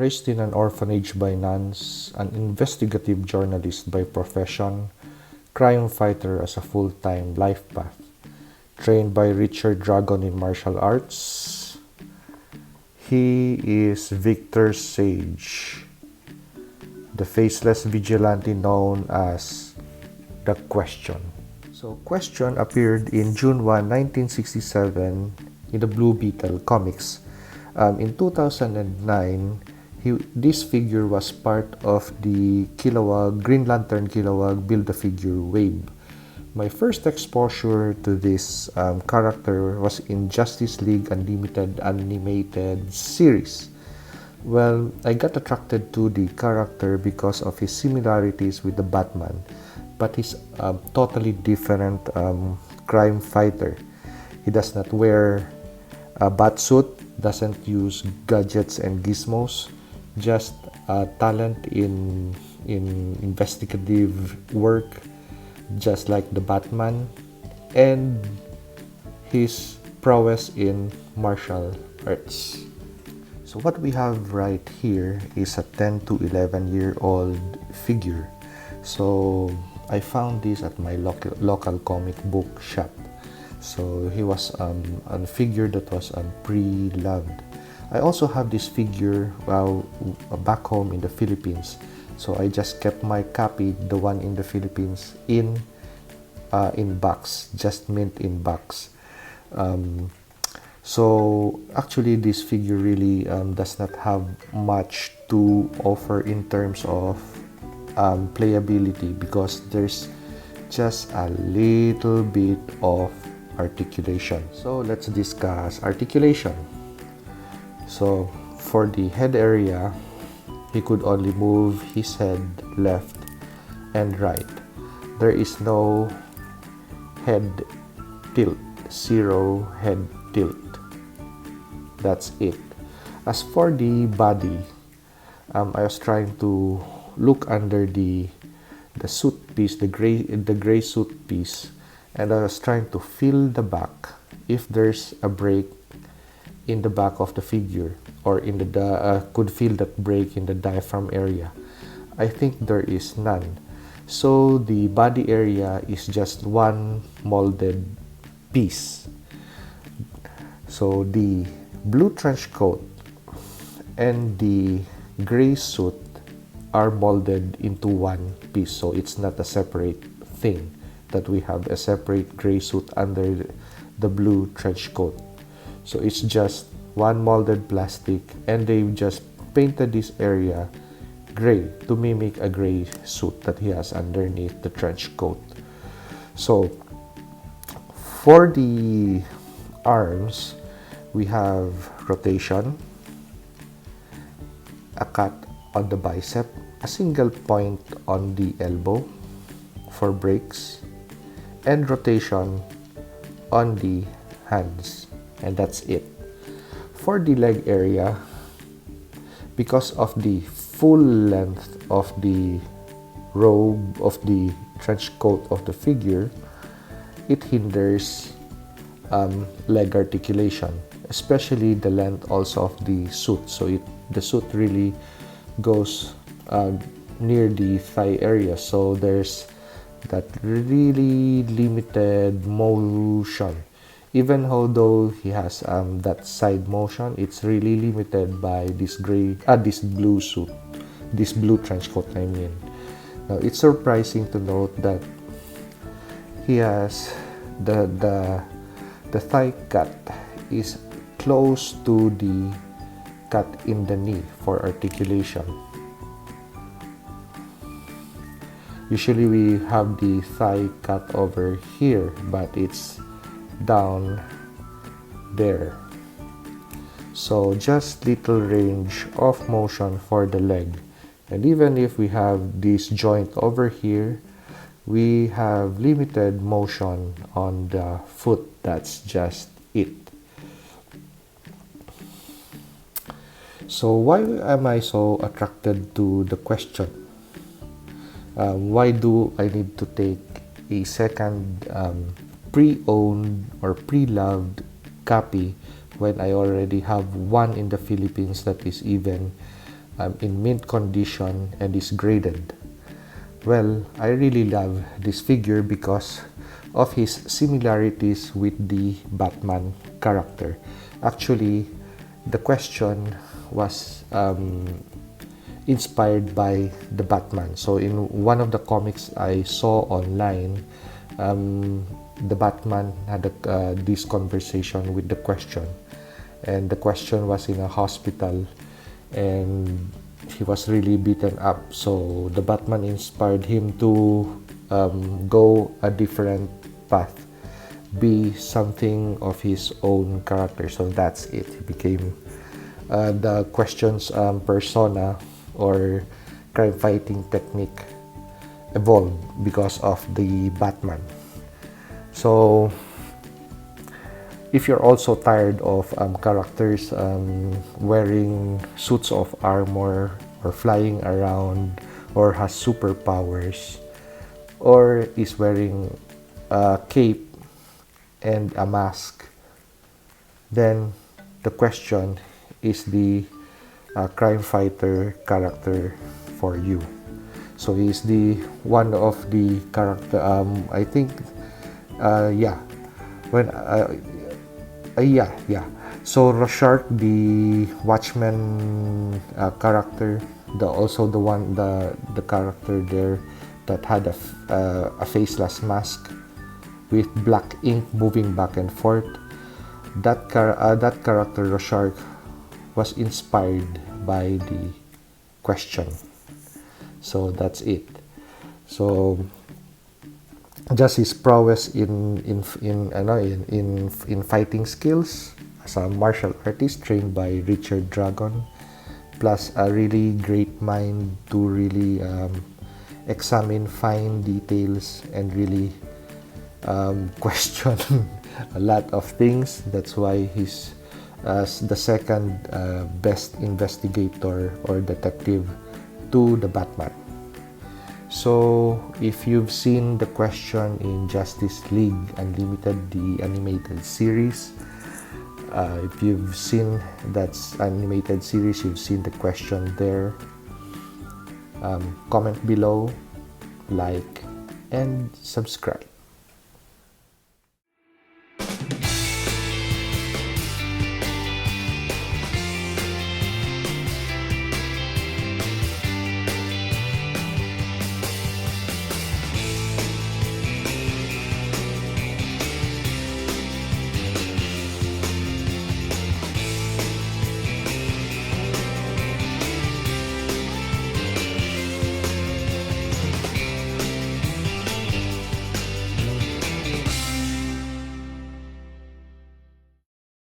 Raised in an orphanage by nuns, an investigative journalist by profession, crime fighter as a full-time life path, trained by Richard Dragon in martial arts, he is Victor Sage, the faceless vigilante known as The Question. So Question appeared in June 1, 1967 in the Blue Beetle comics. In 2009, this figure was part of the Green Lantern Kilowog Build-A-Figure wave. My first exposure to this character was in Justice League Unlimited animated series. Well, I got attracted to the character because of his similarities with the Batman, but he's a totally different crime fighter. He does not wear a bat suit, doesn't use gadgets and gizmos, just talent in investigative work, just like the Batman, and his prowess in martial arts. So what we have right here is a 10 to 11-year-old figure. So I found this at my local comic book shop. So he was a figure that was pre-loved. I also have this figure back home in the Philippines. So I just kept my copy, the one in the Philippines, in box, just mint in box. So actually this figure really does not have much to offer in terms of playability, because there's just a little bit of articulation. So let's discuss articulation. So for the head area, he could only move his head left and right. There is no head tilt, zero head tilt. That's it. As for the body, I was trying to look under the suit piece, the gray suit piece, and I was trying to feel the back if there's a break in the back of the figure, or in the could feel that break in the diaphragm area. I think there is none. So the body area is just one molded piece. So the blue trench coat and the gray suit are molded into one piece, so it's not a separate thing that we have a separate gray suit under the blue trench coat. So it's just one molded plastic, and they just painted this area gray to mimic a gray suit that he has underneath the trench coat. So for the arms, we have rotation, a cut on the bicep, a single point on the elbow for breaks, and rotation on the hands, and that's it. For the leg area, because of the full length of the robe of the trench coat of the figure, it hinders leg articulation, especially the length also of the suit. So the suit really goes near the thigh area, so there's that really limited motion. Even although he has that side motion, it's really limited by this blue suit, this blue trench coat, I mean. Now it's surprising to note that he has the thigh cut is close to the cut in the knee for articulation. Usually we have the thigh cut over here, but it's down there. So just little range of motion for the leg. And even if we have this joint over here, we have limited motion on the foot. That's just it. So why am I so attracted to the question? Why do I need to take a second pre-owned or pre-loved copy when I already have one in the Philippines that is even in mint condition and is graded. Well, I really love this figure because of his similarities with the Batman character. Actually, the question was inspired by the Batman. So in one of the comics I saw online, the Batman had this conversation with the question, and the question was in a hospital, and he was really beaten up. So the Batman inspired him to go a different path, be something of his own character. So that's it. He became the question's persona or crime fighting technique evolved because of the Batman. So if you're also tired of characters wearing suits of armor or flying around or has superpowers or is wearing a cape and a mask, then the question is the crime fighter character for you. So he's the one of the character. I think, yeah. When yeah. So Rorschach, the Watchman character, the character there that had a faceless mask with black ink moving back and forth. That character Rorschach was inspired by the question. So that's it. So just his prowess in fighting skills as a martial artist trained by Richard Dragon, plus a really great mind to really examine fine details and really question a lot of things. That's why he's the second best investigator or detective to the Batman. So if you've seen the question in Justice League Unlimited, the animated series, if you've seen that animated series, you've seen the question there. Comment below, like, and subscribe.